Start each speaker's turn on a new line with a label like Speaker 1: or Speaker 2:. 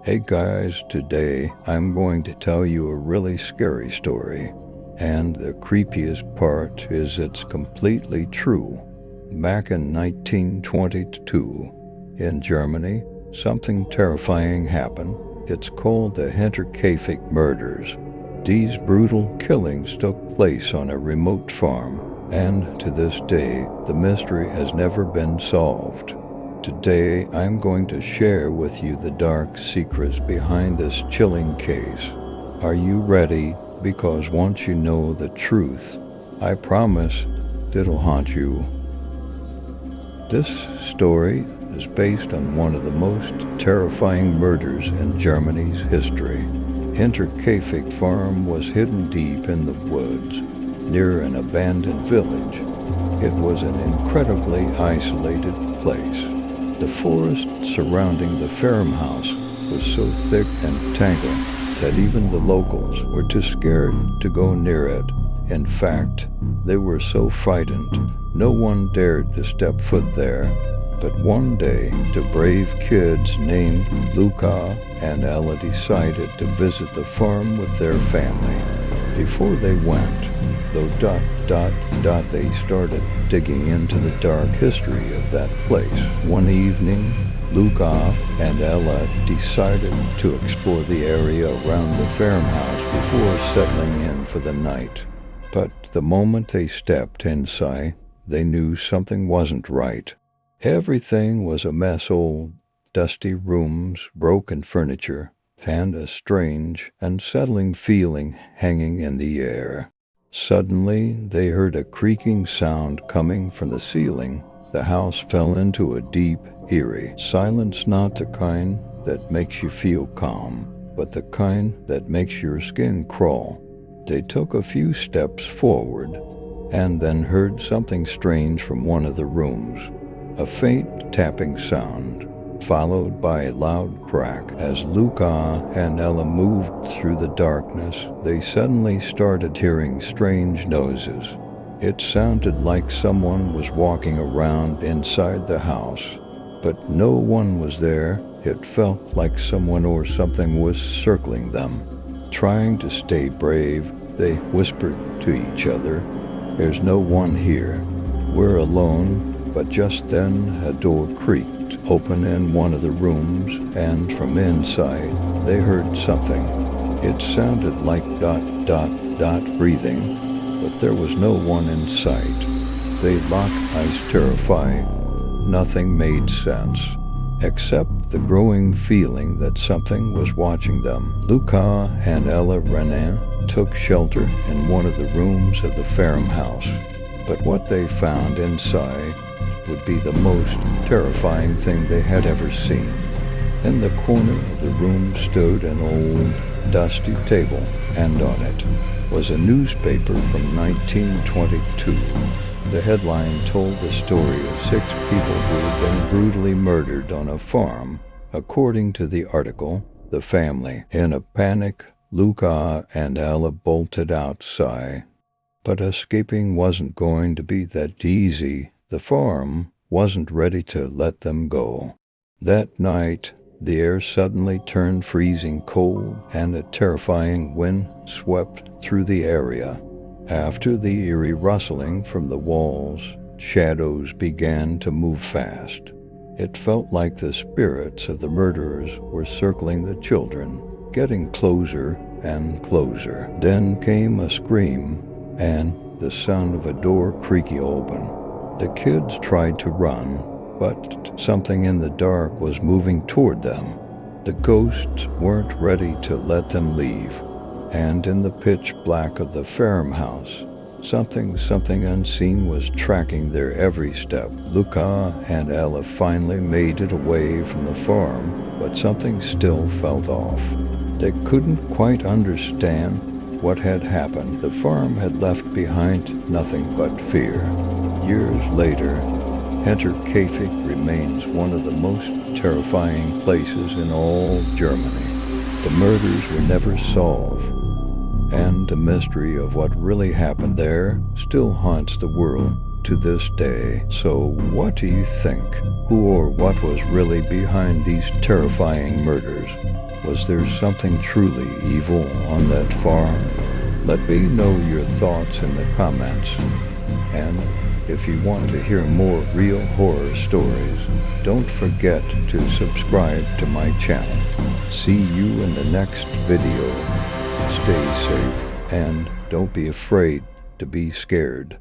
Speaker 1: Hey guys, today I'm going to tell you a really scary story. And the creepiest part is it's completely true. Back in 1922, in Germany, something terrifying happened. It's called the Hinterkaifeck Murders. These brutal killings took place on a remote farm, and to this day, the mystery has never been solved. Today, I'm going to share with you the dark secrets behind this chilling case. Are you ready? Because once you know the truth, I promise it'll haunt you. This story is based on one of the most terrifying murders in Germany's history. Hinterkaifeck Farm was hidden deep in the woods, near an abandoned village. It was an incredibly isolated place. The forest surrounding the farmhouse was so thick and tangled that even the locals were too scared to go near it. In fact, they were so frightened, no one dared to step foot there. But one day, two brave kids named Luca and Ella decided to visit the farm with their family. Before they went, though they started digging into the dark history of that place. One evening, Luca and Ella decided to explore the area around the farmhouse before settling in for the night. But the moment they stepped inside, they knew something wasn't right. Everything was a mess: old, dusty rooms, broken furniture, and a strange, unsettling feeling hanging in the air. Suddenly, they heard a creaking sound coming from the ceiling. The house fell into a deep, eerie silence, not the kind that makes you feel calm, but the kind that makes your skin crawl. They took a few steps forward and then heard something strange from one of the rooms. A faint tapping sound, followed by a loud crack. As Luca and Ella moved through the darkness, they suddenly started hearing strange noises. It sounded like someone was walking around inside the house, but no one was there. It felt like someone or something was circling them. Trying to stay brave, they whispered to each other, "There's no one here. We're alone." But just then, a door creaked open in one of the rooms, and from inside, they heard something. It sounded like breathing, but there was no one in sight. They locked eyes, terrified. Nothing made sense, except the growing feeling that something was watching them. Luca and Ella took shelter in one of the rooms of the farmhouse. But what they found inside would be the most terrifying thing they had ever seen. In the corner of the room stood an old, dusty table, and on it was a newspaper from 1922. The headline told the story of 6 people who had been brutally murdered on a farm. According to the article, the family, in a panic, Luca and Ella bolted outside. But escaping wasn't going to be that easy. The farm wasn't ready to let them go. That night, the air suddenly turned freezing cold, and a terrifying wind swept through the area. After the eerie rustling from the walls, shadows began to move fast. It felt like the spirits of the murderers were circling the children, getting closer and closer. Then came a scream and the sound of a door creaking open. The kids tried to run, but something in the dark was moving toward them. The ghosts weren't ready to let them leave, and in the pitch black of the farmhouse, something unseen was tracking their every step. Luca and Ella finally made it away from the farm, but something still felt off. They couldn't quite understand what had happened. The farm had left behind nothing but fear. Years later, Hinterkaifeck remains one of the most terrifying places in all Germany. The murders were never solved, and the mystery of what really happened there still haunts the world to this day. So what do you think? Who or what was really behind these terrifying murders? Was there something truly evil on that farm? Let me know your thoughts in the comments. And if you want to hear more real horror stories, don't forget to subscribe to my channel. See you in the next video. Stay safe and don't be afraid to be scared.